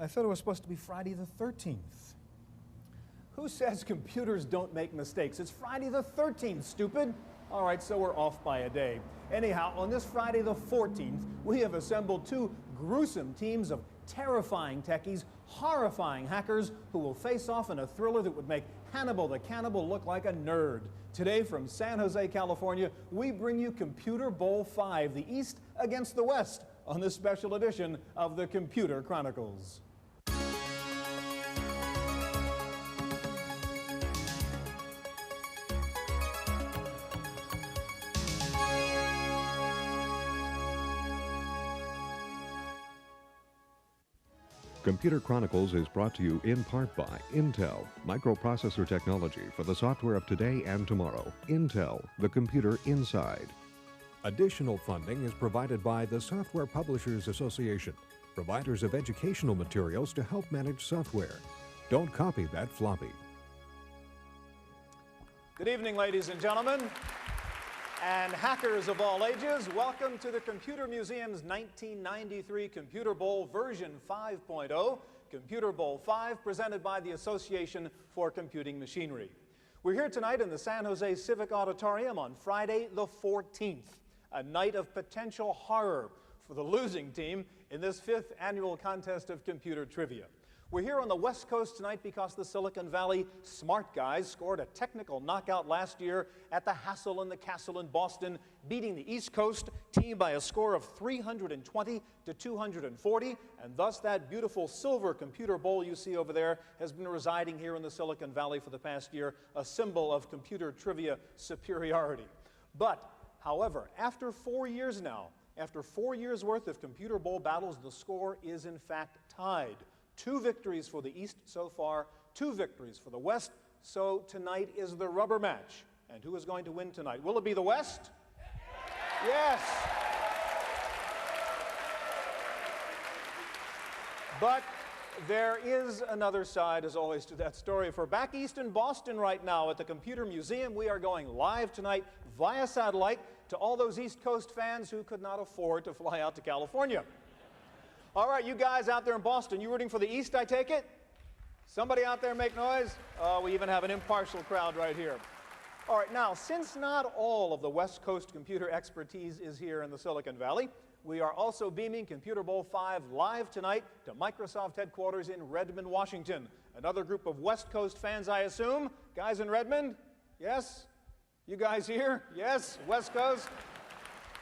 I thought it was supposed to be Friday the 13th. Who says computers don't make mistakes? It's Friday the 13th, stupid. All right, so we're off by a day. Anyhow, on this Friday the 14th, we have assembled two gruesome teams of terrifying techies, horrifying hackers who will face off in a thriller that would make Hannibal the Cannibal look like a nerd. Today from San Jose, California, we bring you Computer Bowl 5, the East against the West, on this special edition of the Computer Chronicles. Computer Chronicles is brought to you in part by Intel, microprocessor technology for the software of today and tomorrow. Intel, the computer inside. Additional funding is provided by the Software Publishers Association, providers of educational materials to help manage software. Don't copy that floppy. Good evening, ladies and gentlemen, and hackers of all ages. Welcome to the Computer Museum's 1993 Computer Bowl version 5.0, Computer Bowl 5, presented by the Association for Computing Machinery. We're here tonight in the San Jose Civic Auditorium on Friday the 14th, a night of potential horror for the losing team in this 5th annual contest of computer trivia. We're here on the West Coast tonight because the Silicon Valley smart guys scored a technical knockout last year at the Hassel and the Castle in Boston, beating the East Coast team by a score of 320 to 240, and thus that beautiful silver computer bowl you see over there has been residing here in the Silicon Valley for the past year, a symbol of computer trivia superiority. But, however, after 4 years now, after 4 years worth of computer bowl battles, the score is in fact tied. 2 victories for the East so far, 2 victories for the West. So tonight is the rubber match. And who is going to win tonight? Will it be the West? Yes. But there is another side, as always, to that story. For back east in Boston right now at the Computer Museum, we are going live tonight via satellite to all those East Coast fans who could not afford to fly out to California. All right, you guys out there in Boston, you rooting for the East, I take it? Somebody out there make noise? Oh, we even have an impartial crowd right here. All right, now, since not all of the West Coast computer expertise is here in the Silicon Valley, we are also beaming Computer Bowl 5 live tonight to Microsoft headquarters in Redmond, Washington. Another group of West Coast fans, I assume. Guys in Redmond? Yes? You guys here? Yes? West Coast?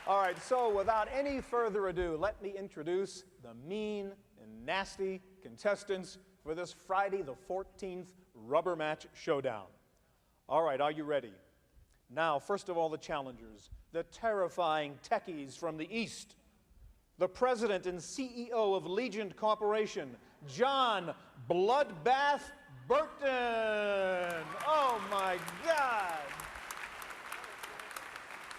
All right, so without any further ado, let me introduce the mean and nasty contestants for this Friday the 14th rubber match showdown. All right, are you ready? Now, first of all, the challengers, the terrifying techies from the East, the president and CEO of Legend Corporation, John Bloodbath Burton. Oh my God.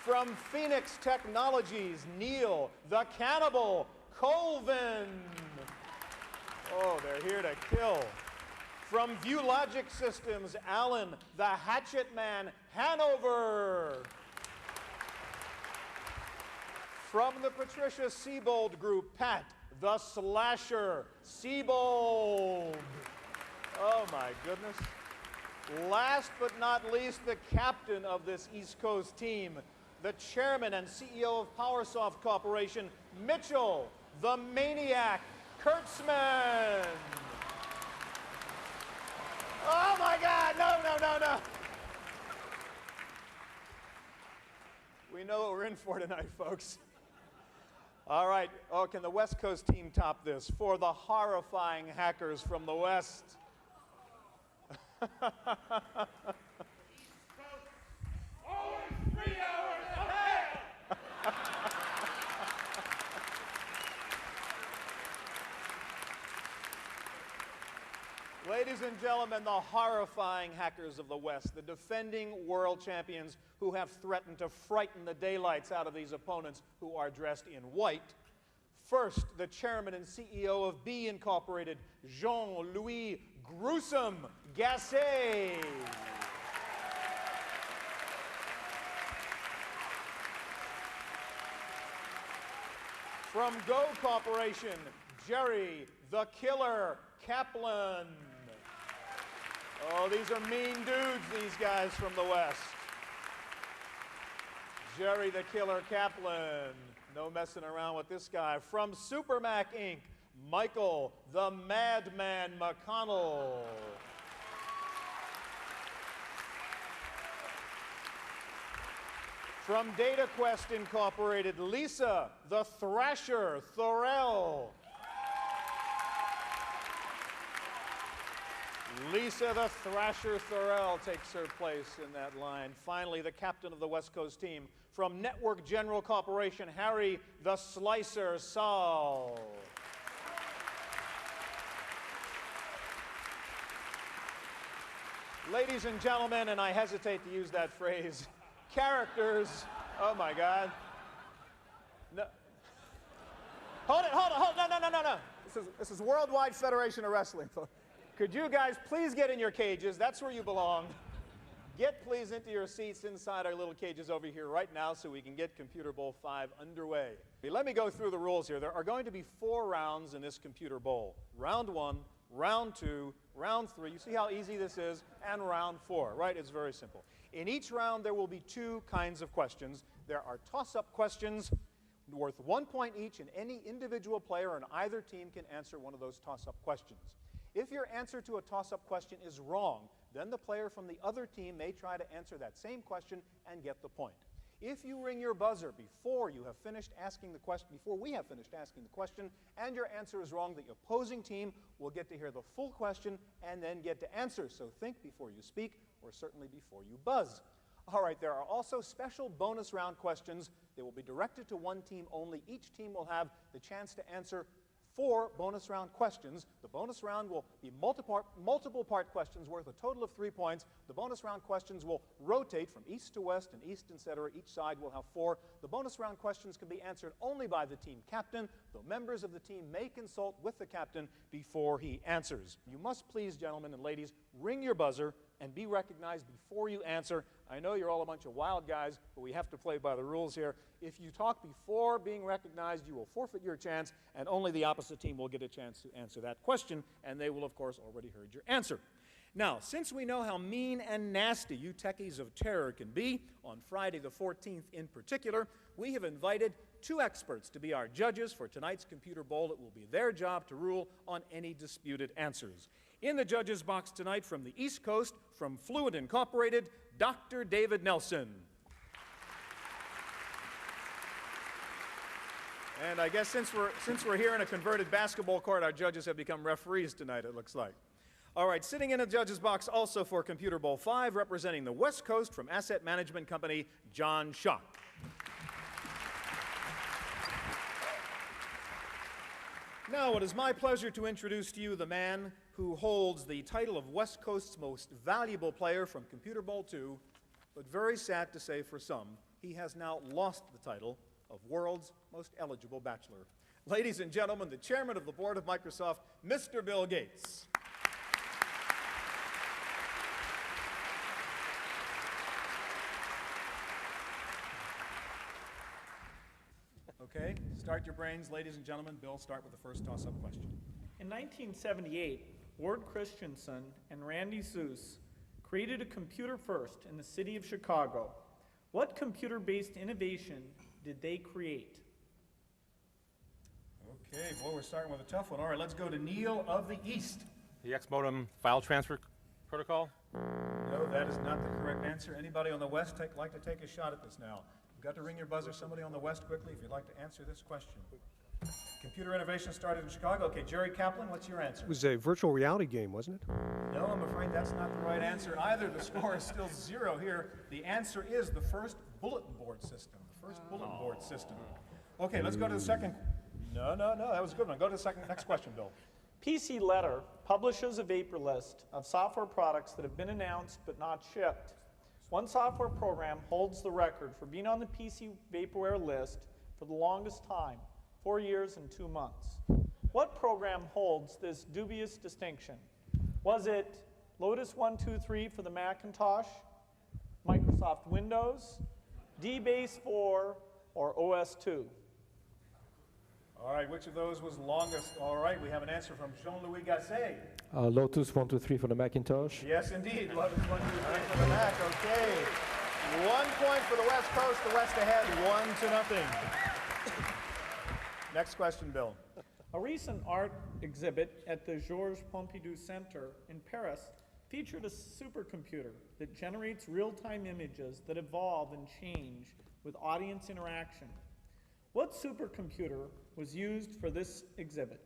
From Phoenix Technologies, Neil the Cannibal Colvin. Oh, they're here to kill. From ViewLogic Systems, Alan the Hatchet Man Hanover. From the Patricia Sebold Group, Pat the Slasher Sebold. Oh my goodness. Last but not least, the captain of this East Coast team, the chairman and CEO of PowerSoft Corporation, Mitchell the Maniac Kurtzman. Oh my God, no. We know what we're in for tonight, folks. All right, oh, can the West Coast team top this? For the horrifying hackers from the West. Ladies and gentlemen, the horrifying hackers of the West, the defending world champions who have threatened to frighten the daylights out of these opponents who are dressed in white. First, the chairman and CEO of B Incorporated, Jean-Louis Gruesome Gasset. From Go Corporation, Jerry the Killer Kaplan. Oh, these are mean dudes, these guys from the West. Jerry the Killer Kaplan. No messing around with this guy. From Supermac Inc., Michael the Madman McConnell. From DataQuest Incorporated, Lisa the Thrasher Thorell. Lisa the Thrasher Thorell takes her place in that line. Finally, the captain of the West Coast team, from Network General Corporation, Harry the Slicer Saul. Ladies and gentlemen, and I hesitate to use that phrase, characters, oh my God. No. Hold it, no. This is Worldwide Federation of Wrestling. Could you guys please get in your cages? That's where you belong. Get please into your seats inside our little cages over here right now so we can get Computer Bowl 5 underway. Let me go through the rules here. There are going to be 4 rounds in this Computer Bowl. Round 1, round 2, round 3. You see how easy this is? And round 4, right? It's very simple. In each round, there will be 2 kinds of questions. There are toss-up questions worth 1 point each, and any individual player on either team can answer one of those toss-up questions. If your answer to a toss-up question is wrong, then the player from the other team may try to answer that same question and get the point. If you ring your buzzer before you have finished asking the question, before we have finished asking the question, and your answer is wrong, the opposing team will get to hear the full question and then get to answer. So think before you speak, or certainly before you buzz. All right, there are also special bonus round questions. They will be directed to one team only. Each team will have the chance to answer 4 bonus round questions. The bonus round will be multiple part questions worth a total of 3 points. The bonus round questions will rotate from east to west and east, etc. Each side will have 4. The bonus round questions can be answered only by the team captain, though members of the team may consult with the captain before he answers. You must please, gentlemen and ladies, ring your buzzer and be recognized before you answer. I know you're all a bunch of wild guys, but we have to play by the rules here. If you talk before being recognized, you will forfeit your chance, and only the opposite team will get a chance to answer that question, and they will, of course, already heard your answer. Now, since we know how mean and nasty you techies of terror can be, on Friday the 14th in particular, we have invited 2 experts to be our judges for tonight's Computer Bowl. It will be their job to rule on any disputed answers. In the judges' box tonight from the East Coast, from Fluent Incorporated, Dr. David Nelson. And I guess since we're here in a converted basketball court, our judges have become referees tonight, it looks like. All right, sitting in the judges' box also for Computer Bowl 5, representing the West Coast from Asset Management Company, John Schock. Now, it is my pleasure to introduce to you the man who holds the title of West Coast's most valuable player from Computer Bowl 2, but very sad to say for some, he has now lost the title of world's most eligible bachelor. Ladies and gentlemen, the chairman of the board of Microsoft, Mr. Bill Gates. Okay, start your brains, ladies and gentlemen. Bill, start with the first toss-up question. In 1978, Ward Christensen and Randy Seuss created a computer first in the city of Chicago. What computer-based innovation did they create? Okay, boy, we're starting with a tough one. All right, let's go to Neil of the East. The X-modem file transfer protocol? No, that is not the correct answer. Anybody on the West like to take a shot at this now? You've got to ring your buzzer. Somebody on the West quickly if you'd like to answer this question. Computer innovation started in Chicago. Okay, Jerry Kaplan, what's your answer? It was a virtual reality game, wasn't it? No, I'm afraid that's not the right answer either. The score is still 0 here. The answer is the first bulletin board system. The first bulletin board system. Okay, let's go to the second. No, that was a good one. Go to the next question, Bill. PC Letter publishes a vapor list of software products that have been announced but not shipped. One software program holds the record for being on the PC Vaporware list for the longest time, 4 years and 2 months. What program holds this dubious distinction? Was it Lotus 123 for the Macintosh, Microsoft Windows, DBase 4, or OS 2? All right, which of those was longest? All right, we have an answer from Jean-Louis Gasset. Lotus 123 for the Macintosh. Yes, indeed. 11, 1, 2, 3 for the Mac. Okay. 1 point for the West Coast. The West ahead, 1-0. Next question, Bill. A recent art exhibit at the Georges Pompidou Center in Paris featured a supercomputer that generates real-time images that evolve and change with audience interaction. What supercomputer was used for this exhibit?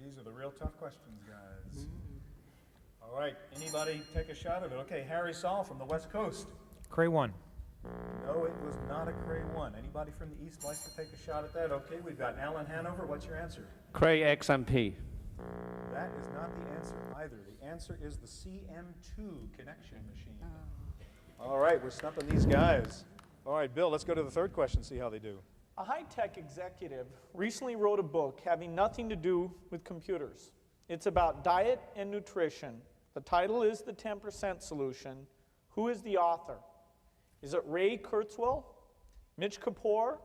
These are the real tough questions, guys. All right, anybody take a shot at it? Okay, Harry Saul from the West Coast. Cray 1. No, it was not a Cray 1. Anybody from the East like to take a shot at that? Okay, we've got Alan Hanover. What's your answer? Cray XMP. That is not the answer either. The answer is the CM2 connection machine. All right, we're stumping these guys. All right, Bill, let's go to the third question, see how they do. A high-tech executive recently wrote a book having nothing to do with computers. It's about diet and nutrition. The title is The 10% Solution. Who is the author? Is it Ray Kurzweil, Mitch Kapoor,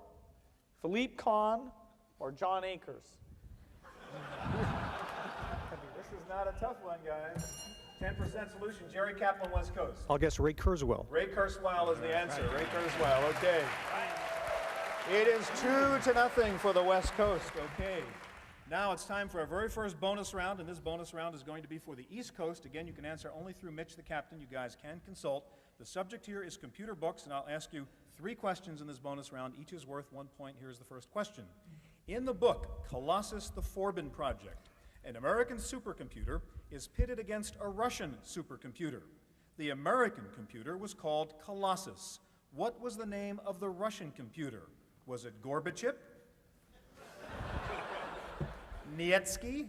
Philippe Kahn, or John Akers? This is not a tough one, guys. 10% Solution, Jerry Kaplan, West Coast. I'll guess Ray Kurzweil. Ray Kurzweil is the answer. Ray Kurzweil, okay. It is 2-0 for the West Coast, okay. Now it's time for our very first bonus round, and this bonus round is going to be for the East Coast. Again, you can answer only through Mitch the captain. You guys can consult. The subject here is computer books, and I'll ask you 3 questions in this bonus round. Each is worth 1 point. Here's the first question. In the book, Colossus the Forbin Project, an American supercomputer is pitted against a Russian supercomputer. The American computer was called Colossus. What was the name of the Russian computer? Was it Gorbachev, Nietsky,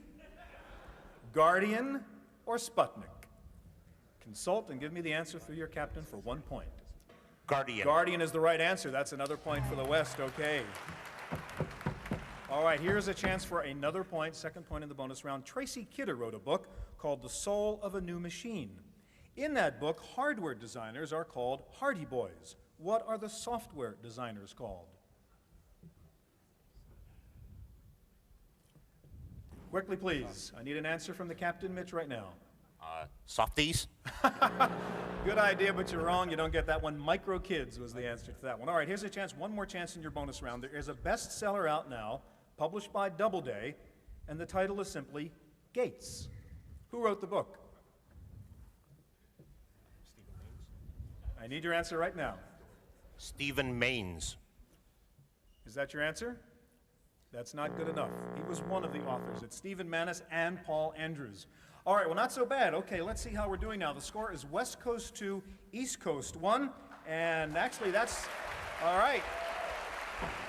Guardian, or Sputnik? Consult and give me the answer through your captain for 1 point. Guardian. Guardian is the right answer. That's another point for the West. Okay. All right, here's a chance for another point, second point in the bonus round. Tracy Kidder wrote a book called The Soul of a New Machine. In that book, hardware designers are called Hardy Boys. What are the software designers called? Quickly, please. I need an answer from the captain, Mitch, right now. Softies. Good idea, but you're wrong. You don't get that one. Micro Kids was the answer to that one. All right, here's a chance, one more chance in your bonus round. There is a bestseller out now, published by Doubleday, and the title is simply Gates. Who wrote the book? I need your answer right now. Stephen Maines. Is that your answer? That's not good enough. He was one of the authors. It's Stephen Manis and Paul Andrews. All right, well, not so bad. Okay, let's see how we're doing now. The score is West Coast 2, East Coast 1, and actually that's, all right,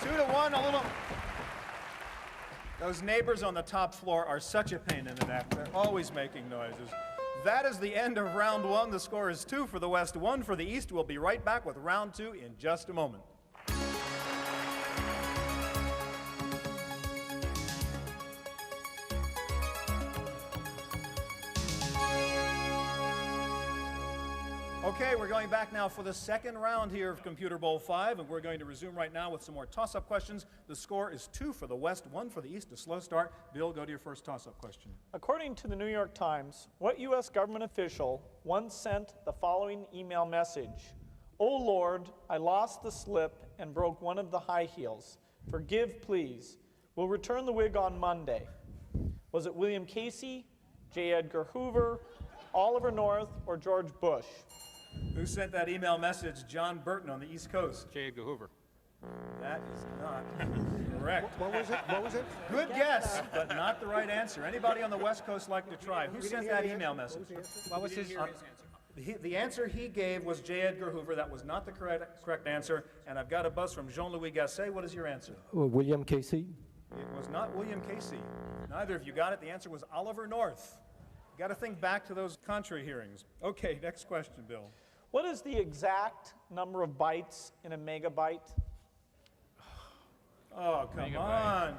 2-1, a little. Those neighbors on the top floor are such a pain in the neck. They're always making noises. That is the end of round 1. The score is 2 for the West, 1 for the East. We'll be right back with round 2 in just a moment. Okay, we're going back now for the second round here of Computer Bowl 5, and we're going to resume right now with some more toss-up questions. The score is 2 for the West, 1 for the East. A slow start. Bill, go to your first toss-up question. According to the New York Times, what U.S. government official once sent the following email message? "Oh Lord, I lost the slip and broke one of the high heels. Forgive, please. We'll return the wig on Monday." Was it William Casey, J. Edgar Hoover, Oliver North, or George Bush? Who sent that email message? John Burton on the East Coast. J. Edgar Hoover. That is not correct. What was it? What was it? Good guess, but not the right answer. Anybody on the West Coast like to try? Who sent that email message? What was his? The answer he gave was J. Edgar Hoover. That was not the correct answer. And I've got a buzz from Jean-Louis Gasset. What is your answer? William Casey. It was not William Casey. Neither of you got it. The answer was Oliver North. You got to think back to those Contra hearings. Okay, next question, Bill. What is the exact number of bytes in a megabyte? Oh, come on.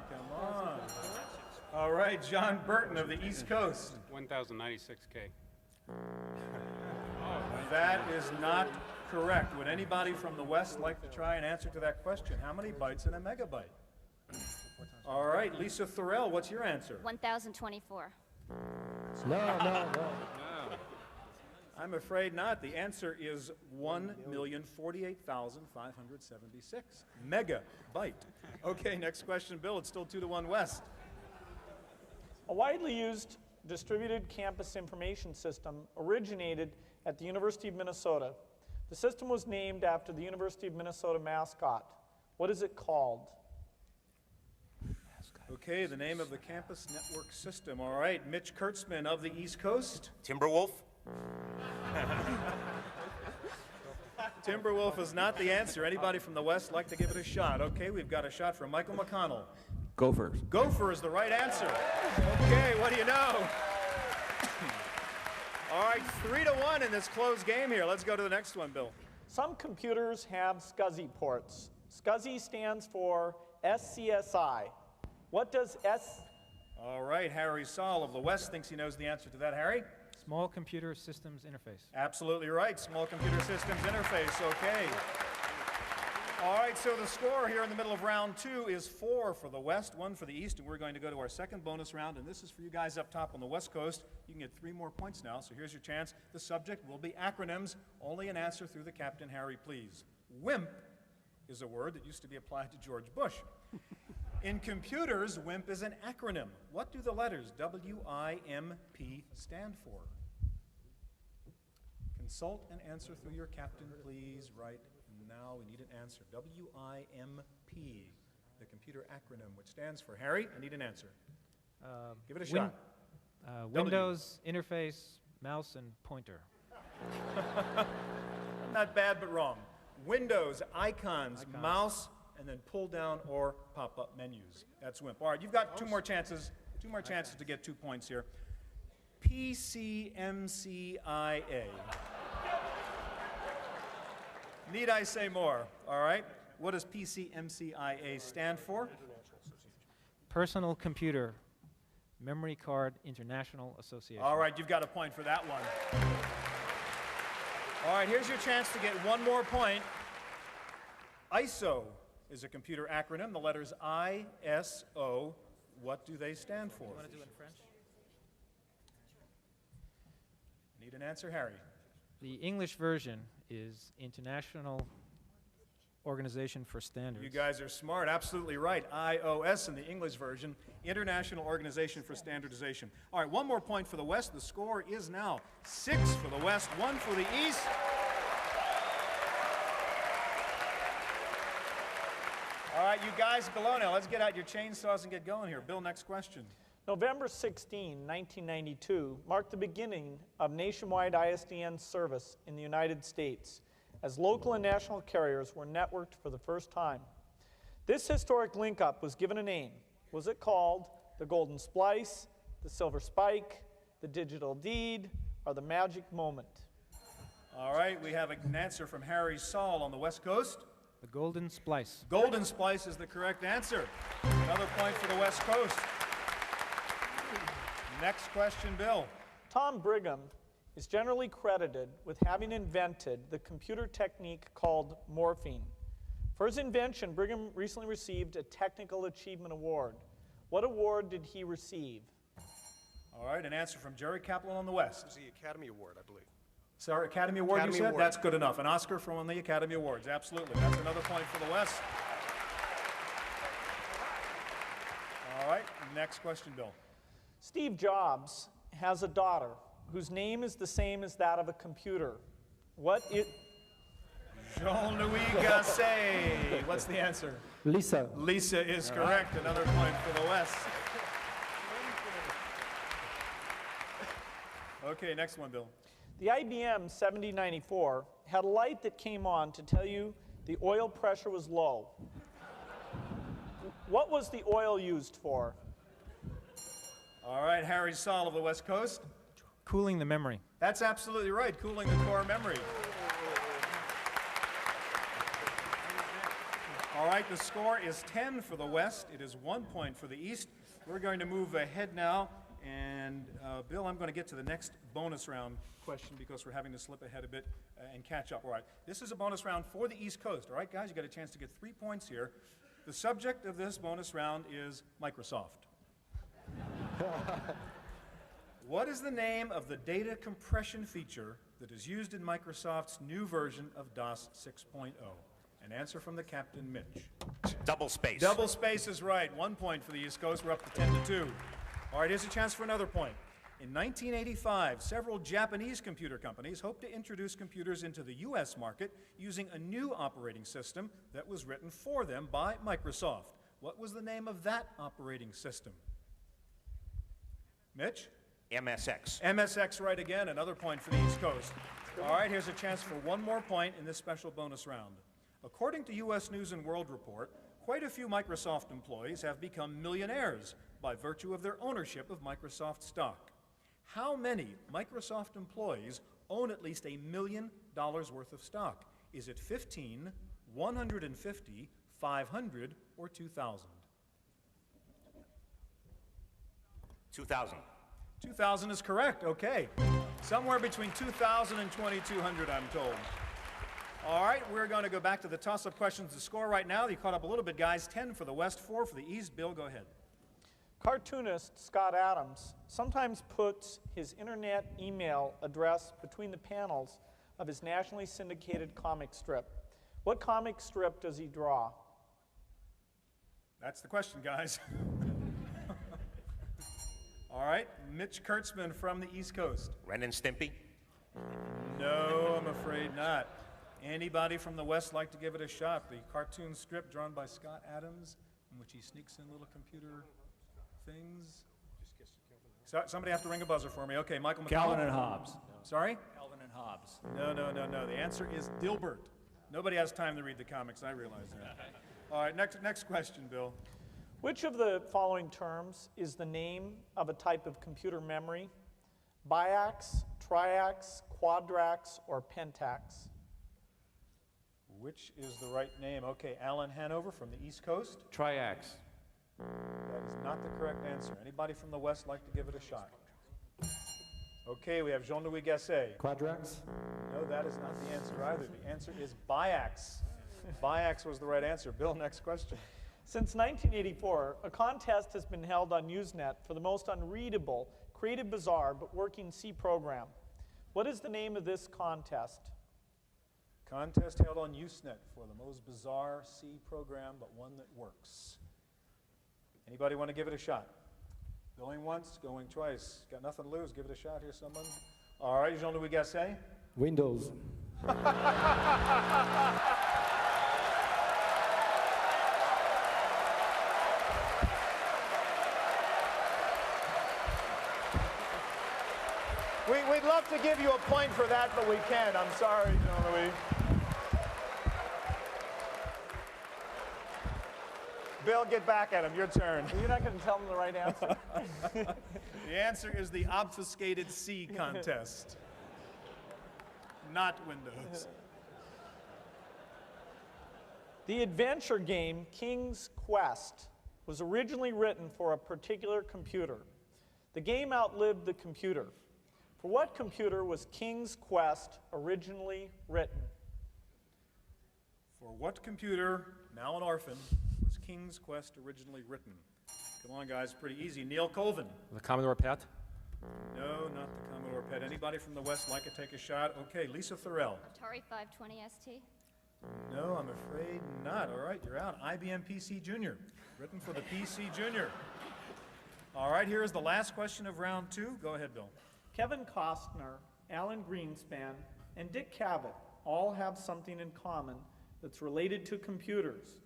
All right, John Burton of the East Coast. 1096K. That is not correct. Would anybody from the West like to try and answer to that question? How many bytes in a megabyte? All right, Lisa Thorell, what's your answer? 1,024. No. I'm afraid not. The answer is 1,048,576 megabyte. Okay, next question, Bill. It's still 2-1 West. A widely used distributed campus information system originated at the University of Minnesota. The system was named after the University of Minnesota mascot. What is it called? Okay, the name of the campus network system. All right, Mitch Kurtzman of the East Coast. Timberwolf. Timberwolf is not the answer. Anybody from the West like to give it a shot? Okay, we've got a shot from Michael McConnell. Gophers. Gopher is the right answer. Okay, what do you know? All right, 3-1 in this close game here. Let's go to the next one, Bill. Some computers have SCSI ports. SCSI stands for SCSI. What does All right, Harry Saul of the West thinks he knows the answer to that. Harry? Small Computer Systems Interface. Absolutely right. Small Computer Systems Interface. Okay. All right, so the score here in the middle of round 2 is 4 for the West, 1 for the East, and we're going to go to our second bonus round, and this is for you guys up top on the West Coast. You can get 3 more points now, so here's your chance. The subject will be acronyms. Only an answer through the captain, Harry, please. WIMP is a word that used to be applied to George Bush. In computers, WIMP is an acronym. What do the letters WIMP stand for? Consult and answer through your captain, please, right now. We need an answer. WIMP, the computer acronym, which stands for Harry. I need an answer. Give it a shot. Windows, Interface, Mouse, and Pointer. Not bad, but wrong. Windows, icons, mouse, and then pull down or pop up menus. That's WIMP. All right, you've got two more chances to get 2 points here. PCMCIA. Need I say more? All right. What does PCMCIA stand for? Personal Computer Memory Card International Association. All right, you've got a point for that one. All right, here's your chance to get 1 more point. ISO is a computer acronym. The letters ISO. What do they stand for? You want to do it in French? Need an answer, Harry? The English version is International Organization for Standards. You guys are smart, absolutely right. IOS in the English version, International Organization for Standardization. All right, 1 more point for the West. The score is now 6 for the West, 1 for the East. All right, you guys below now, let's get out your chainsaws and get going here. Bill, next question. November 16, 1992 marked the beginning of nationwide ISDN service in the United States, as local and national carriers were networked for the first time. This historic link-up was given a name. Was it called the Golden Splice, the Silver Spike, the Digital Deed, or the Magic Moment? All right, we have an answer from Harry Saul on the West Coast. The Golden Splice. Golden Splice is the correct answer. Another point for the West Coast. Next question, Bill. Tom Brigham is generally credited with having invented the computer technique called morphing. For his invention, Brigham recently received a Technical Achievement Award. What award did he receive? All right, an answer from Jerry Kaplan on the West. It's the Academy Award, I believe. Sorry, Academy Award Academy you said? Award. That's good enough. An Oscar from one of the Academy Awards, absolutely. That's another point for the West. All right, next question, Bill. Steve Jobs has a daughter whose name is the same as that of a computer. What is... Jean-Louis Gasset. What's the answer? Lisa. Lisa is correct. Another point for the West. Okay, next one, Bill. The IBM 7094 had a light that came on to tell you the oil pressure was low. What was the oil used for? All right, Harry Saul of the West Coast. Cooling the memory. That's absolutely right, cooling the core memory. All right, the score is 10 for the West. It is 1 point for the East. We're going to move ahead now, and Bill, I'm going to get to the next bonus round question because we're having to slip ahead a bit and catch up. All right, this is a bonus round for the East Coast. All right, guys, you got a chance to get 3 points here. The subject of this bonus round is Microsoft. What is the name of the data compression feature that is used in Microsoft's new version of DOS 6.0? An answer from the Captain Mitch. Double space. Double space is right. 1 point for the East Coast. We're up to 10-2. All right, here's a chance for another point. In 1985, several Japanese computer companies hoped to introduce computers into the U.S. market using a new operating system that was written for them by Microsoft. What was the name of that operating system? Mitch? MSX. MSX right again. Another point for the East Coast. All right, here's a chance for one more point in this special bonus round. According to U.S. News and World Report, quite a few Microsoft employees have become millionaires by virtue of their ownership of Microsoft stock. How many Microsoft employees own at least $1 million worth of stock? Is it 15, 150, 500, or 2,000? 2000. 2,000 is correct, okay. Somewhere between 2,000 and 2,200, I'm told. All right, we're going to go back to the toss-up questions. The score right now, you caught up a little bit, guys. 10 for the West, 4 for the East. Bill, go ahead. Cartoonist Scott Adams sometimes puts his internet email address between the panels of his nationally syndicated comic strip. What comic strip does he draw? That's the question, guys. All right, Mitch Kurtzman from the East Coast. Ren and Stimpy. No, I'm afraid not. Anybody from the West like to give it a shot? The cartoon strip drawn by Scott Adams, in which he sneaks in little computer things. So, somebody have to ring a buzzer for me. Okay, Michael McCullough. Calvin and Hobbes. Sorry? Calvin and Hobbes. No. The answer is Dilbert. Nobody has time to read the comics, I realize that. All right, next question, Bill. Which of the following terms is the name of a type of computer memory? Biax, triax, quadrax, or pentax? Which is the right name? Okay, Alan Hanover from the East Coast. Triax. That is not the correct answer. Anybody from the West like to give it a shot? Okay, we have Jean-Louis Gasset. Quadrax? No, that is not the answer either. The answer is Biax. Biax was the right answer. Bill, next question. Since 1984, a contest has been held on Usenet for the most unreadable, creative, bizarre, but working C program. What is the name of this contest? Contest held on Usenet for the most bizarre C program, but one that works. Anybody want to give it a shot? Going once, going twice. Got nothing to lose. Give it a shot here, someone. All right, Jean-Louis Gasset. Windows. We'd love to give you a point for that, but we can't. I'm sorry, Jean-Louis. Bill, get back at him. Your turn. You're not going to tell them the right answer? The answer is the obfuscated C contest. Not Windows. The adventure game King's Quest was originally written for a particular computer. The game outlived the computer. For what computer was King's Quest originally written? For what computer, now an orphan, was King's Quest originally written? Come on, guys, pretty easy. Neil Colvin. The Commodore PET. No, not the Commodore PET. Anybody from the West like to take a shot? Okay, Lisa Thorell. Atari 520 ST. No, I'm afraid not. All right, you're out. IBM PC Junior, written for the PC Junior. All right, here is the last question of round 2. Go ahead, Bill. Kevin Costner, Alan Greenspan, and Dick Cavett all have something in common that's related to computers.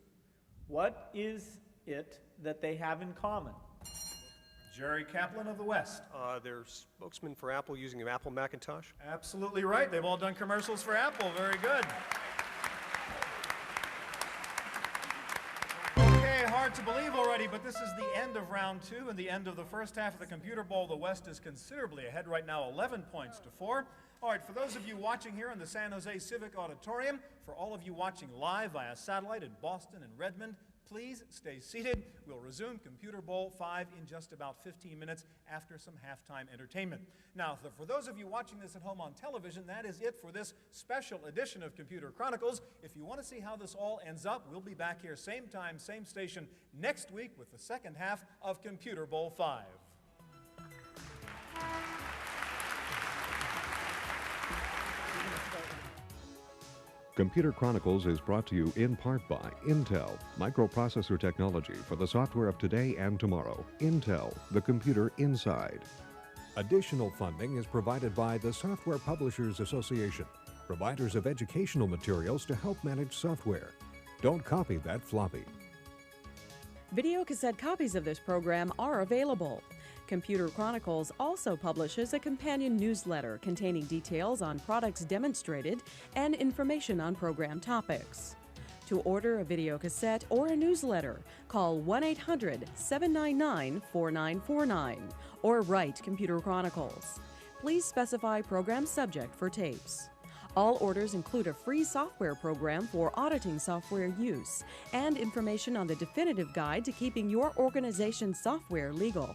What is it that they have in common? Jerry Kaplan of the West. They're spokesman for Apple using an Apple Macintosh. Absolutely right. They've all done commercials for Apple. Very good. Okay, hard to believe already, but this is the end of round 2 and the end of the first half of the Computer Bowl. The West is considerably ahead right now, 11 points to 4. All right, for those of you watching here in the San Jose Civic Auditorium, for all of you watching live via satellite in Boston and Redmond, Please stay seated. We'll resume Computer Bowl 5 in just about 15 minutes after some halftime entertainment. Now, for those of you watching this at home on television, that is it for this special edition of Computer Chronicles. If you want to see how this all ends up, we'll be back here same time, same station next week with the second half of Computer Bowl 5. Computer Chronicles is brought to you in part by Intel, microprocessor technology for the software of today and tomorrow. Intel, the computer inside. Additional funding is provided by the Software Publishers Association, providers of educational materials to help manage software. Don't copy that floppy. Videocassette copies of this program are available. Computer Chronicles also publishes a companion newsletter containing details on products demonstrated and information on program topics. To order a videocassette or a newsletter, call 1-800-799-4949 or write Computer Chronicles. Please specify program subject for tapes. All orders include a free software program for auditing software use and information on the definitive guide to keeping your organization's software legal.